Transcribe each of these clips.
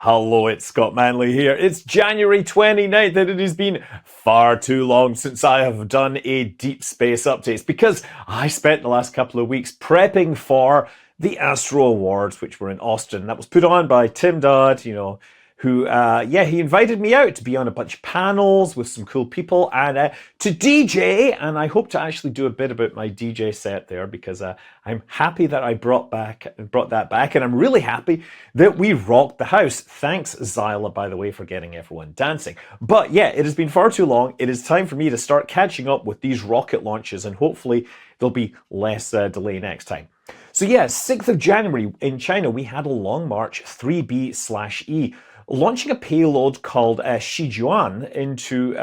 Hello, it's Scott Manley here. It's January 29th and it has been far too long since I have done a deep space update because I spent the last couple of weeks prepping for the Astro Awards, which were in Austin. That was put on by Tim Dodd, who, he invited me out to be on a bunch of panels with some cool people and to DJ. And I hope to actually do a bit about my DJ set there because I'm happy that I brought that back. And I'm really happy that we rocked the house. Thanks, Zyla, by the way, for getting everyone dancing. But yeah, it has been far too long. It is time for me to start catching up with these rocket launches and hopefully there'll be less delay next time. So yeah, 6th of January in China, we had a Long March 3B/E. Launching a payload called Shijuan into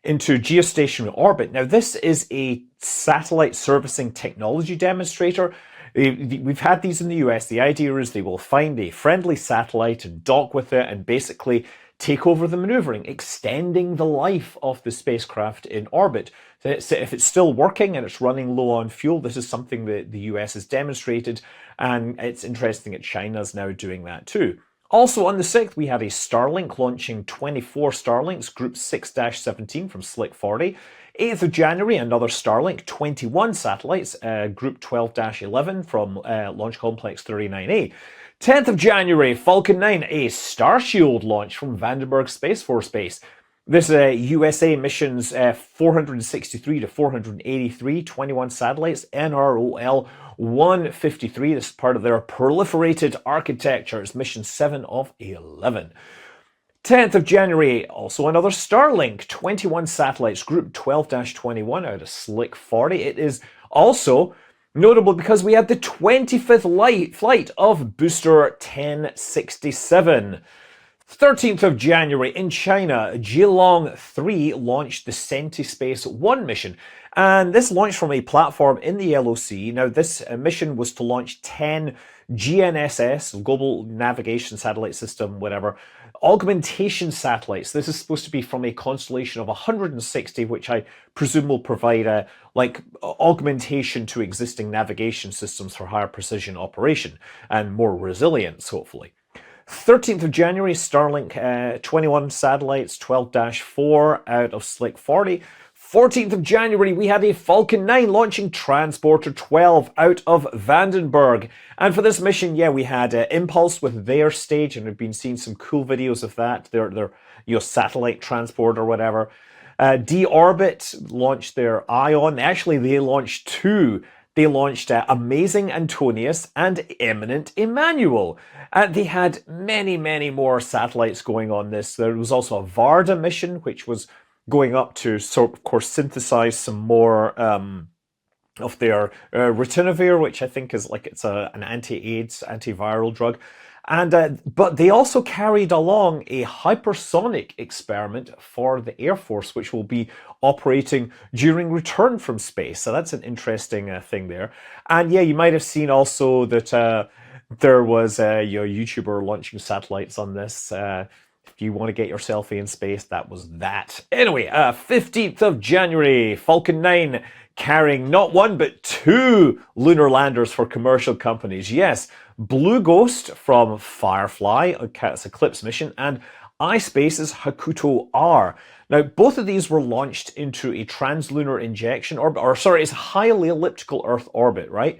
geostationary orbit. Now, this is a satellite servicing technology demonstrator. We've had these in the US. The idea is they will find a friendly satellite and dock with it and basically take over the maneuvering, extending the life of the spacecraft in orbit. So if it's still working and it's running low on fuel, this is something that the US has demonstrated, and it's interesting that China's now doing that too. Also on the 6th, we had a Starlink launching 24 Starlinks, Group 6-17 from Slick 40. 8th of January, another Starlink, 21 satellites, Group 12-11 from Launch Complex 39A. 10th of January, Falcon 9, a Starshield launch from Vandenberg Space Force Base. This USA missions 463 to 483, 21 satellites, NROL 153. This is part of their proliferated architecture. It's mission 7 of 11. 10th of January, also another Starlink, 21 satellites, Group 12-21 out of Slick 40. It is also notable because we had the 25th flight of Booster 1067. 13th of January in China, Jilong 3 launched the Space 1 mission. And this launched from a platform in the LOC. Now, this mission was to launch 10 GNSS, Global Navigation Satellite System, whatever, augmentation satellites. This is supposed to be from a constellation of 160, which I presume will provide augmentation to existing navigation systems for higher precision operation and more resilience, hopefully. 13th of January, Starlink 21 satellites, 12-4 out of Slick 40. 14th of January, we had a Falcon 9 launching Transporter 12 out of Vandenberg. And for this mission, we had Impulse with their stage, and we've been seeing some cool videos of that. Their satellite transport or whatever. D-Orbit launched their Ion. Actually, they launched two. They launched Amazing Antonius and Eminent Emmanuel. They had many, many more satellites going on this. There was also a Varda mission, which was going up to, of course, synthesize some more of their ritonavir, which I think is it's an anti-AIDS, antiviral drug. And but they also carried along a hypersonic experiment for the Air Force, which will be operating during return from space. So that's an interesting thing there. And you might have seen also that there was a YouTuber launching satellites on this. If you want to get your selfie in space, that was that. Anyway, 15th of January, Falcon 9 carrying not one but two lunar landers for commercial companies. Yes, Blue Ghost from Firefly, it's Eclipse mission, and iSpace's Hakuto R. Now, both of these were launched into a translunar injection orbit, it's a highly elliptical Earth orbit, right?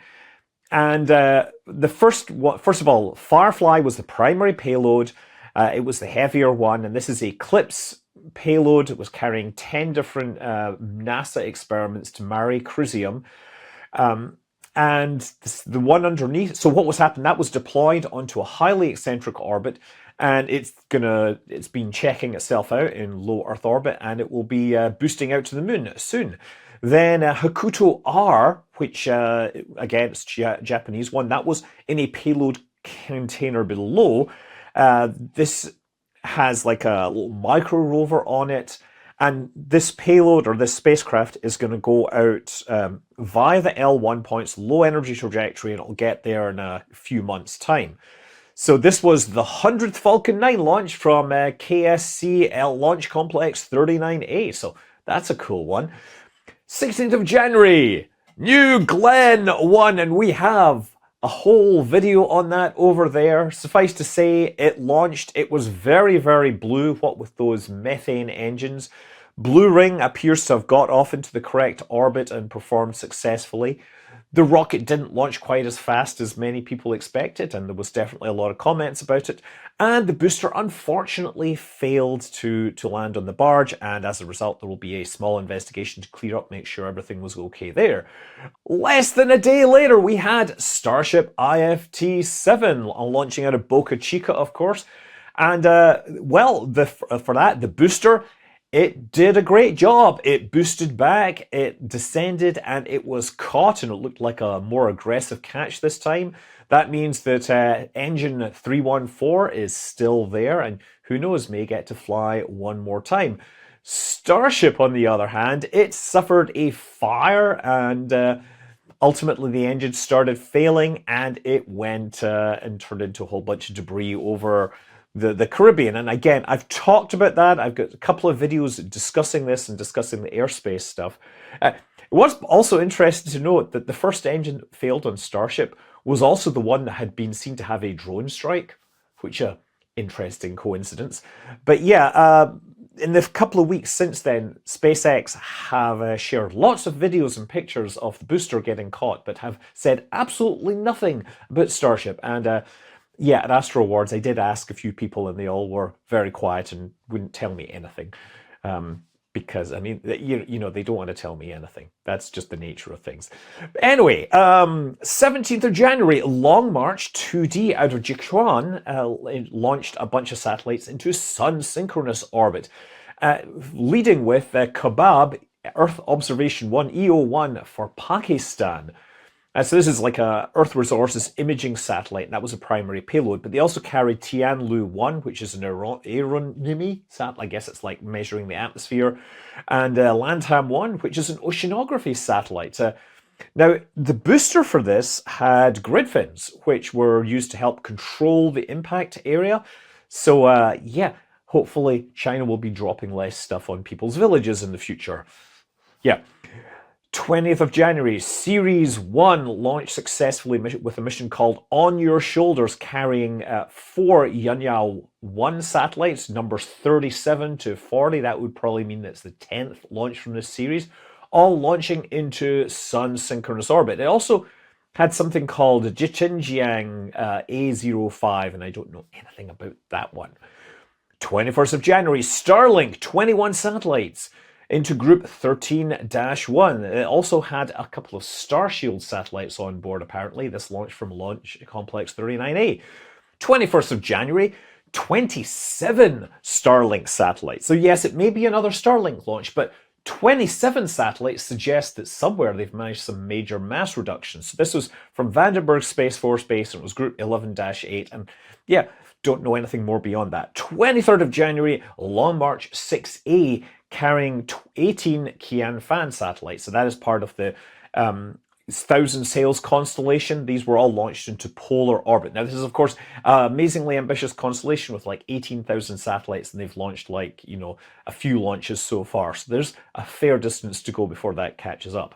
And first of all, Firefly was the primary payload. It was the heavier one, and this is Eclipse payload. It was carrying 10 different NASA experiments to Mare Crisium. And the one underneath, so what was happening, that was deployed onto a highly eccentric orbit, and it's been checking itself out in low Earth orbit, and it will be boosting out to the moon soon. Then Hakuto R, which again, it's Japanese one, that was in a payload container below. This has like a little micro rover on it, and this payload or this spacecraft is going to go out via the L1 points, low energy trajectory, and it'll get there in a few months' time. So this was the 100th Falcon 9 launch from KSC Launch Complex 39A. So that's a cool one. 16th of January, New Glenn 1, and we have a whole video on that over there. Suffice to say, it launched. It was very, very blue, what with those methane engines. Blue Ring appears to have got off into the correct orbit and performed successfully. The rocket didn't launch quite as fast as many people expected, and there was definitely a lot of comments about it. And the booster unfortunately failed to land on the barge, and as a result, there will be a small investigation to clear up, make sure everything was okay there. Less than a day later, we had Starship IFT-7 launching out of Boca Chica, of course. And, well, for that, the booster, it did a great job. It boosted back, it descended, and it was caught, and it looked like a more aggressive catch this time. That means that engine 314 is still there, and who knows, may get to fly one more time. Starship, on the other hand, it suffered a fire, and ultimately the engine started failing, and it went and turned into a whole bunch of debris over the Caribbean. And again, I've talked about that. I've got a couple of videos discussing this and discussing the airspace stuff. It was also interesting to note that the first engine that failed on Starship was also the one that had been seen to have a drone strike, which interesting coincidence. But yeah, in the couple of weeks since then, SpaceX have shared lots of videos and pictures of the booster getting caught, but have said absolutely nothing about Starship. And yeah, at Astro Awards, I did ask a few people, and they all were very quiet and wouldn't tell me anything. Because, I mean, you know, they don't want to tell me anything. That's just the nature of things. Anyway, 17th of January, Long March 2D out of Jichuan launched a bunch of satellites into sun-synchronous orbit, leading with Kebab Earth Observation 1, EO1 for Pakistan. So this is like a Earth Resources imaging satellite, and that was a primary payload. But they also carried Tianlu-1, which is an aeronomy satellite. I guess it's like measuring the atmosphere. And Landham-1, which is an oceanography satellite. Now, the booster for this had grid fins, which were used to help control the impact area. So, yeah, hopefully China will be dropping less stuff on people's villages in the future. Yeah. 20th of January, Series 1 launched successfully with a mission called On Your Shoulders, carrying 4 Yunyao-1 satellites, numbers 37 to 40. That would probably mean that's the 10th launch from this series, all launching into sun-synchronous orbit. It also had something called Jichenjiang A05, and I don't know anything about that one. 21st of January, Starlink, 21 satellites into Group 13-1. It also had a couple of Starshield satellites on board, apparently. This launched from Launch Complex 39A. 21st of January, 27 Starlink satellites. So yes, it may be another Starlink launch, but 27 satellites suggest that somewhere they've managed some major mass reductions. So this was from Vandenberg Space Force Base, and it was Group 11-8. And yeah, don't know anything more beyond that. 23rd of January, Long March 6A, carrying 18 Qianfan satellites. So that is part of the Thousand Sails constellation. These were all launched into polar orbit. Now, this is, of course, an amazingly ambitious constellation with like 18,000 satellites, and they've launched like, you know, a few launches so far. So there's a fair distance to go before that catches up.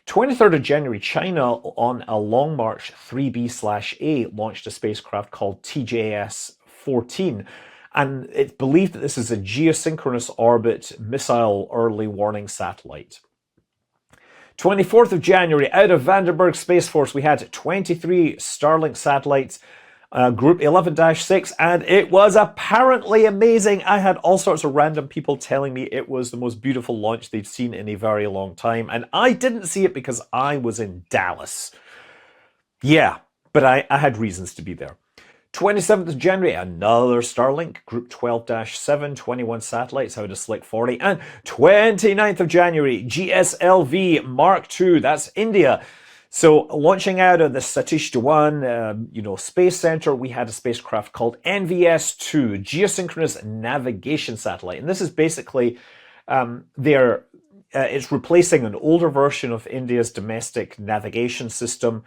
23rd of January, China on a Long March 3B/A launched a spacecraft called TJS-14. And it's believed that this is a geosynchronous orbit missile early warning satellite. 24th of January, out of Vandenberg Space Force, we had 23 Starlink satellites, Group 11-6, and it was apparently amazing. I had all sorts of random people telling me it was the most beautiful launch they'd seen in a very long time, and I didn't see it because I was in Dallas. Yeah, but I had reasons to be there. 27th of January, another Starlink, Group 12-7, 21 satellites out of Slick 40. And 29th of January, GSLV Mark II, that's India. So launching out of the Satish Dhawan, Space Center, we had a spacecraft called NVS-2, Geosynchronous Navigation Satellite. And this is basically, it's replacing an older version of India's domestic navigation system.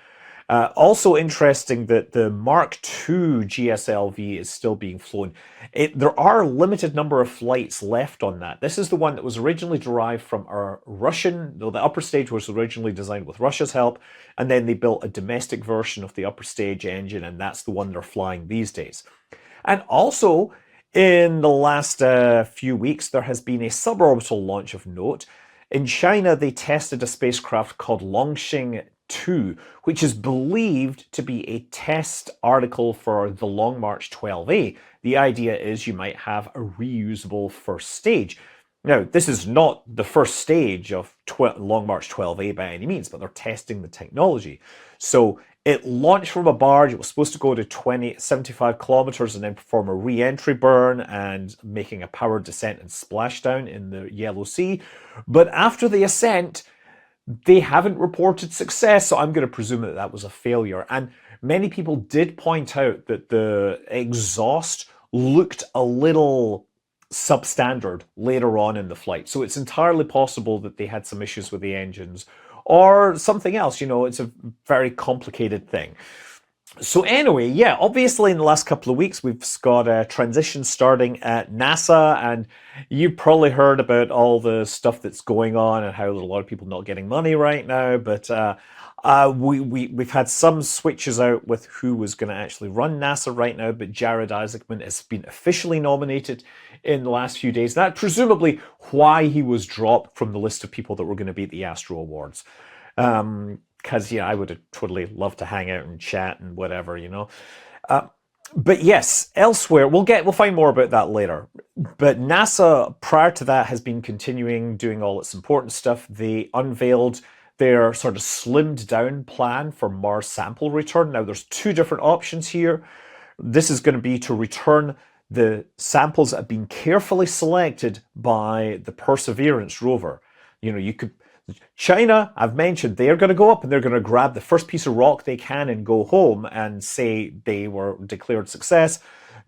Also interesting that the Mark II GSLV is still being flown. There are a limited number of flights left on that. This is the one that was originally derived from our Russian, though the upper stage was originally designed with Russia's help, and then they built a domestic version of the upper stage engine, and that's the one they're flying these days. And also, in the last few weeks, there has been a suborbital launch of note. In China, they tested a spacecraft called Longxing 2, which is believed to be a test article for the Long March 12A. The idea is you might have a reusable first stage. Now, this is not the first stage of Long March 12A by any means, but they're testing the technology. So it launched from a barge. It was supposed to go to 75 kilometers and then perform a re-entry burn and making a powered descent and splashdown in the Yellow Sea. But after the ascent, they haven't reported success, so I'm going to presume that that was a failure. And many people did point out that the exhaust looked a little substandard later on in the flight. So it's entirely possible that they had some issues with the engines or something else. You know, it's a very complicated thing. So anyway, yeah, obviously in the last couple of weeks, we've got a transition starting at NASA, and you've probably heard about all the stuff that's going on and how a lot of people not getting money right now. But we've had some switches out with who was going to actually run NASA right now, but Jared Isaacman has been officially nominated in the last few days. That presumably why he was dropped from the list of people that were going to be at the Astro Awards. Because, yeah, I would have totally loved to hang out and chat and whatever, you know. But yes, elsewhere, we'll find more about that later. But NASA, prior to that, has been continuing doing all its important stuff. They unveiled their sort of slimmed down plan for Mars sample return. Now, there's two different options here. This is going to be to return the samples that have been carefully selected by the Perseverance rover. You know, you could... China, I've mentioned, they're going to go up and they're going to grab the first piece of rock they can and go home and say they were declared success.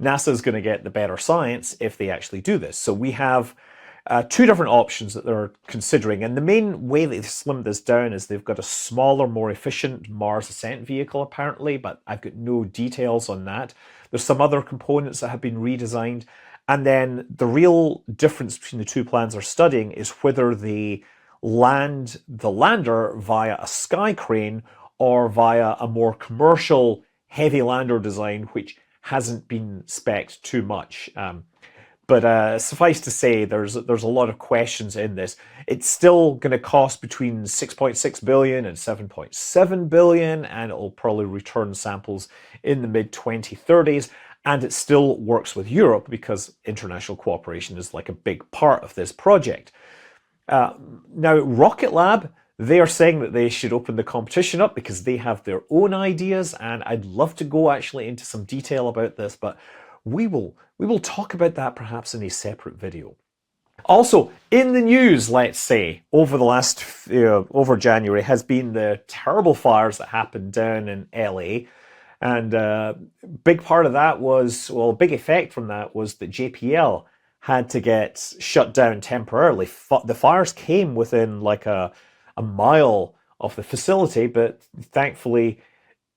NASA is going to get the better science if they actually do this. So we have two different options that they're considering. And the main way that they've slimmed this down is they've got a smaller, more efficient Mars ascent vehicle, apparently, but I've got no details on that. There's some other components that have been redesigned. And then the real difference between the two plans they're studying is whether they land the lander via a sky crane or via a more commercial heavy lander design, which hasn't been spec'd too much. But suffice to say, there's a lot of questions in this. It's still going to cost between 6.6 billion and 7.7 billion, and it'll probably return samples in the mid-2030s. And it still works with Europe because international cooperation is like a big part of this project. Now, Rocket Lab, they are saying that they should open the competition up because they have their own ideas, and I'd love to go actually into some detail about this, but we will talk about that perhaps in a separate video. Also, in the news, let's say, over the last, over January, has been the terrible fires that happened down in LA. And a big part of that was, well, a big effect from that was that JPL had to get shut down temporarily. The fires came within like a mile of the facility, but thankfully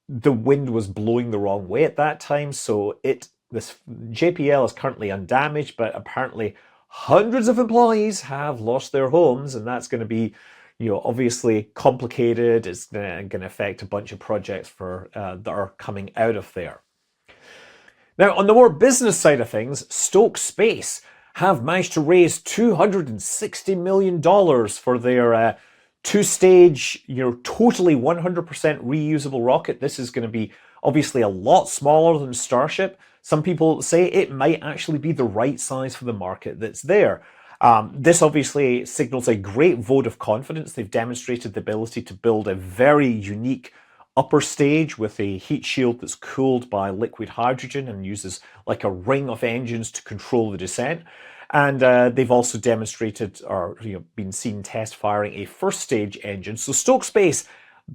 the wind was blowing the wrong way at that time. So this JPL is currently undamaged, but apparently hundreds of employees have lost their homes, and that's going to be, obviously complicated. It's going to affect a bunch of projects that are coming out of there. Now, on the more business side of things, Stoke Space have managed to raise $260 million for their two-stage, totally 100% reusable rocket. This is going to be obviously a lot smaller than Starship. Some people say it might actually be the right size for the market that's there. This obviously signals a great vote of confidence. They've demonstrated the ability to build a very unique upper stage with a heat shield that's cooled by liquid hydrogen and uses like a ring of engines to control the descent. And they've also demonstrated or been seen test firing a first stage engine. So Stoke Space,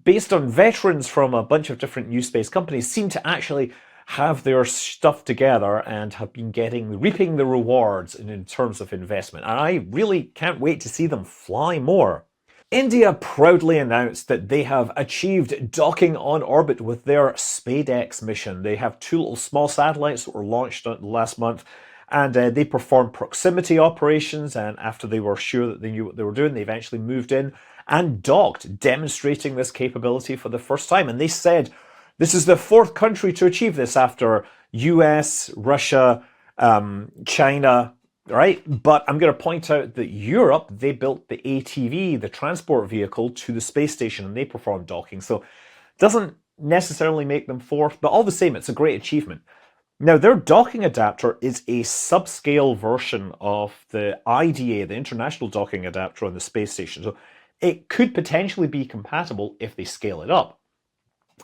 based on veterans from a bunch of different new space companies, seem to actually have their stuff together and have been reaping the rewards in terms of investment. And I really can't wait to see them fly more. India proudly announced that they have achieved docking on orbit with their SpaceX mission. They have two little small satellites that were launched last month, and they performed proximity operations. And after they were sure that they knew what they were doing, they eventually moved in and docked, demonstrating this capability for the first time. And they said this is the fourth country to achieve this after US, Russia, China, right? But I'm going to point out that Europe, they built the ATV, the transport vehicle, to the space station, and they performed docking. So it doesn't necessarily make them fourth, but all the same, it's a great achievement. Now, their docking adapter is a subscale version of the IDA, the International Docking Adapter on the space station. So it could potentially be compatible if they scale it up.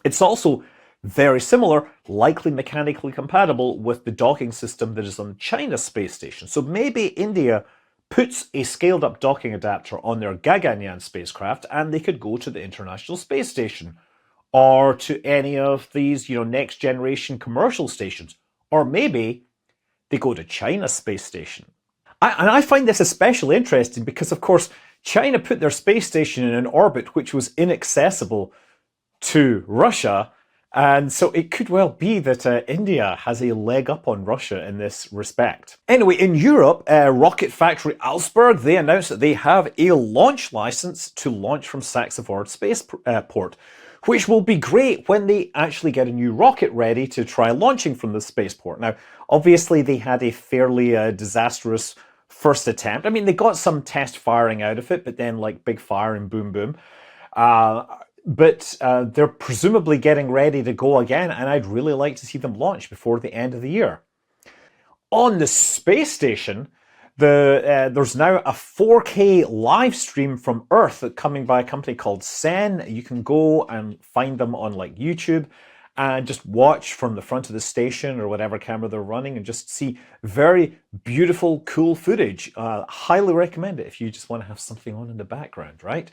It's also very similar, likely mechanically compatible with the docking system that is on China's space station. So maybe India puts a scaled up docking adapter on their Gaganyaan spacecraft and they could go to the International Space Station or to any of these, next generation commercial stations. Or maybe they go to China's space station. And I find this especially interesting because, of course, China put their space station in an orbit which was inaccessible to Russia. And so it could well be that India has a leg up on Russia in this respect. Anyway, in Europe, Rocket Factory Augsburg, they announced that they have a launch license to launch from Saxavord Spaceport, which will be great when they actually get a new rocket ready to try launching from the spaceport. Now, obviously, they had a fairly disastrous first attempt. I mean, they got some test firing out of it, but then big fire and boom, boom. But they're presumably getting ready to go again, and I'd really like to see them launch before the end of the year. On the space station, there's now a 4K live stream from Earth coming by a company called Sen. You can go and find them on YouTube and just watch from the front of the station or whatever camera they're running and just see very beautiful, cool footage. Highly recommend it if you just want to have something on in the background, right?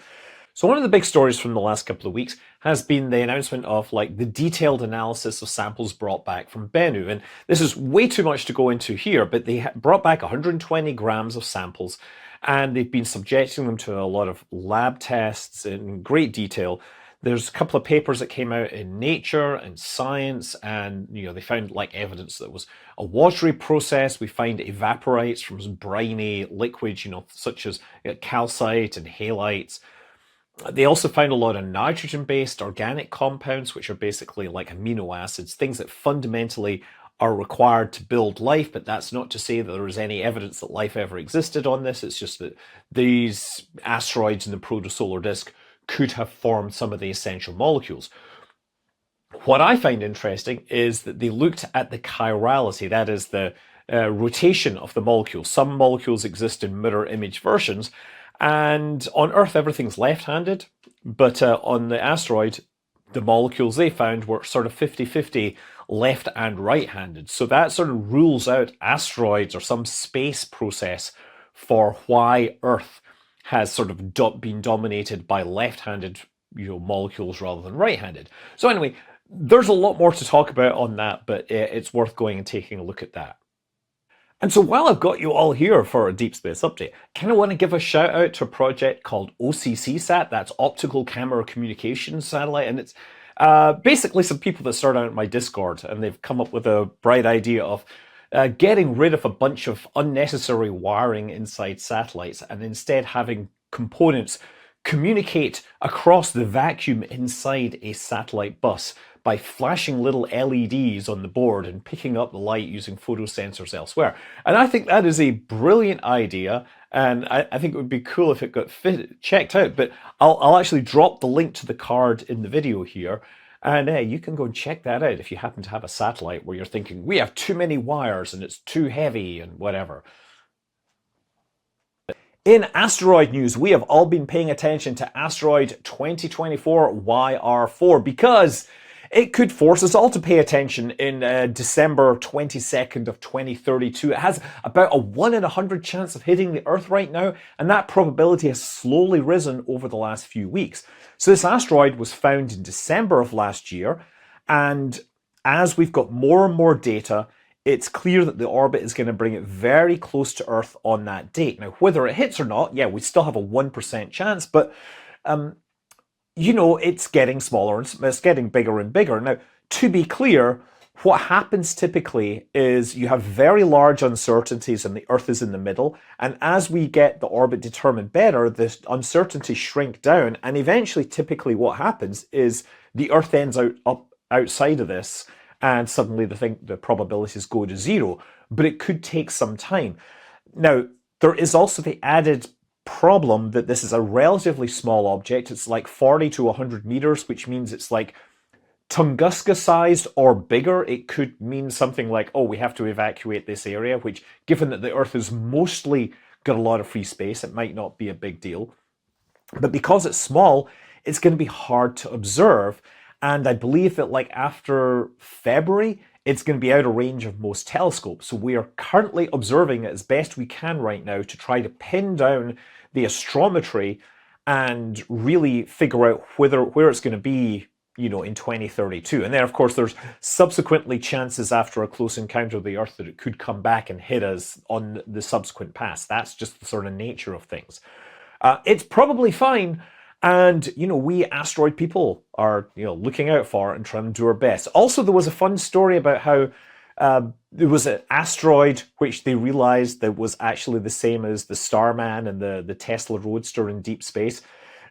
So one of the big stories from the last couple of weeks has been the announcement of the detailed analysis of samples brought back from Bennu. And this is way too much to go into here, but they brought back 120 grams of samples and they've been subjecting them to a lot of lab tests in great detail. There's a couple of papers that came out in Nature and Science, and they found evidence that it was a watery process. We find evaporites from briny liquids, such as calcite and halides. They also found a lot of nitrogen-based organic compounds, which are basically amino acids, things that fundamentally are required to build life, but that's not to say that there is any evidence that life ever existed on this. It's just that these asteroids in the protosolar disk could have formed some of the essential molecules. What I find interesting is that they looked at the chirality, that is the rotation of the molecules. Some molecules exist in mirror image versions, and on Earth, everything's left-handed, but on the asteroid, the molecules they found were sort of 50-50 left and right-handed. So that sort of rules out asteroids or some space process for why Earth has sort of been dominated by left-handed molecules rather than right-handed. So anyway, there's a lot more to talk about on that, but it's worth going and taking a look at that. And so while I've got you all here for a deep space update, I kind of want to give a shout out to a project called OCCSat, that's Optical Camera Communications Satellite, and it's basically some people that start out in my Discord, and they've come up with a bright idea of getting rid of a bunch of unnecessary wiring inside satellites and instead having components communicate across the vacuum inside a satellite bus by flashing little LEDs on the board and picking up the light using photosensors elsewhere. And I think that is a brilliant idea, and I think it would be cool if it got checked out. But I'll actually drop the link to the card in the video here, and you can go and check that out if you happen to have a satellite where you're thinking, we have too many wires and it's too heavy and whatever. In asteroid news, we have all been paying attention to asteroid 2024 YR4 because it could force us all to pay attention in December 22nd of 2032. It has about a 1 in 100 chance of hitting the Earth right now, and that probability has slowly risen over the last few weeks. So this asteroid was found in December of last year, and as we've got more and more data, it's clear that the orbit is going to bring it very close to Earth on that date. Now, whether it hits or not, yeah, we still have a 1% chance, but you know, it's getting smaller and it's getting bigger and bigger. Now, to be clear, what happens typically is you have very large uncertainties and the Earth is in the middle. And as we get the orbit determined better, the uncertainties shrink down. And eventually, typically what happens is the Earth ends up outside of this and suddenly the probabilities go to zero. But it could take some time. Now, there is also the added problem that this is a relatively small object. It's like 40 to 100 meters, which means it's like Tunguska sized or bigger. It could mean something like, oh, we have to evacuate this area, which, given that the Earth is mostly got a lot of free space, it might not be a big deal. But because it's small, it's going to be hard to observe. And I believe that like after February, it's going to be out of range of most telescopes. So we are currently observing it as best we can right now to try to pin down the astrometry and really figure out where it's going to be, you know, in 2032. And then, of course, there's subsequently chances after a close encounter of the Earth that it could come back and hit us on the subsequent pass. That's just the sort of nature of things. It's probably fine. And, you know, we asteroid people are, you know, looking out for it and trying to do our best. Also, there was a fun story about how there was an asteroid which they realized that was actually the same as the Starman and the Tesla Roadster in deep space.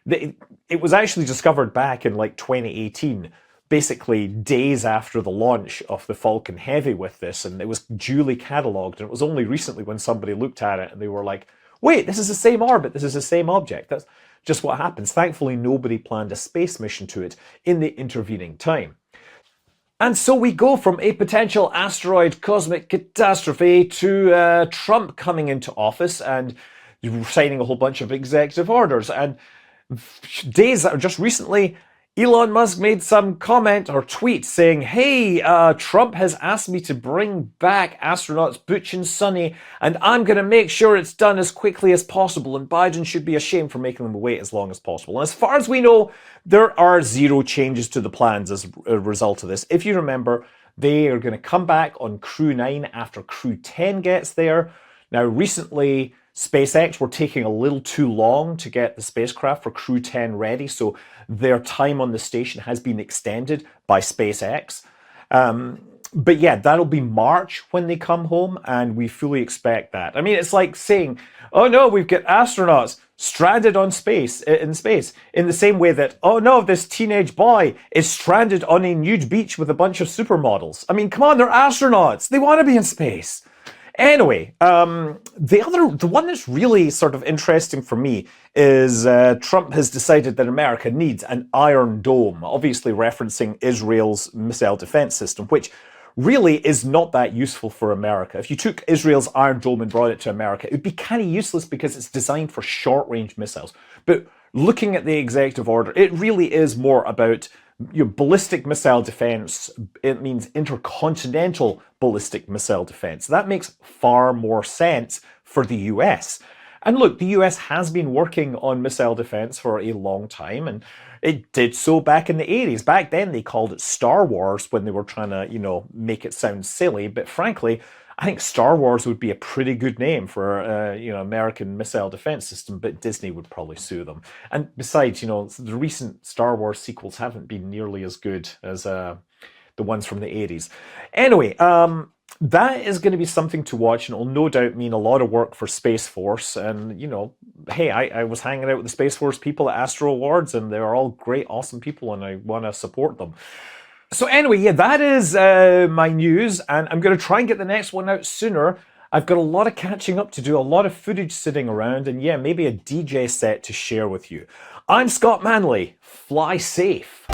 It was actually discovered back in like 2018, basically days after the launch of the Falcon Heavy with this, and it was duly catalogued. And it was only recently when somebody looked at it and they were like, wait, this is the same orbit, this is the same object. That's just what happens. Thankfully, nobody planned a space mission to it in the intervening time. And so we go from a potential asteroid cosmic catastrophe to Trump coming into office and signing a whole bunch of executive orders. And just recently, Elon Musk made some comment or tweet saying, hey, Trump has asked me to bring back astronauts Butch and Sonny, and I'm going to make sure it's done as quickly as possible, and Biden should be ashamed for making them wait as long as possible. And as far as we know, there are zero changes to the plans as a result of this. If you remember, they are going to come back on Crew 9 after Crew 10 gets there. Now, recently, SpaceX were taking a little too long to get the spacecraft for Crew 10 ready, so their time on the station has been extended by SpaceX. But yeah, that'll be March when they come home, and we fully expect that. I mean, it's like saying, oh no, we've got astronauts stranded in space, in the same way that, oh no, this teenage boy is stranded on a nude beach with a bunch of supermodels. I mean, come on, they're astronauts. They want to be in space. Anyway, the one that's really sort of interesting for me is Trump has decided that America needs an Iron Dome, obviously referencing Israel's missile defense system, which really is not that useful for America. If you took Israel's Iron Dome and brought it to America, it would be kind of useless because it's designed for short-range missiles. But looking at the executive order, it really is more about your ballistic missile defense. It means intercontinental ballistic missile defense. That makes far more sense for the US. And look, the US has been working on missile defense for a long time, and it did so back in the 80s. Back then, they called it Star Wars when they were trying to, you know, make it sound silly. But frankly, I think Star Wars would be a pretty good name for, you know, American missile defense system, but Disney would probably sue them. And besides, you know, the recent Star Wars sequels haven't been nearly as good as the ones from the 80s. Anyway, that is going to be something to watch, and it'll no doubt mean a lot of work for Space Force. And, you know, hey, I was hanging out with the Space Force people at Astro Awards, and they're all great, awesome people, and I want to support them. So anyway, yeah, that is my news, and I'm going to try and get the next one out sooner. I've got a lot of catching up to do, a lot of footage sitting around, and yeah, maybe a DJ set to share with you. I'm Scott Manley. Fly safe.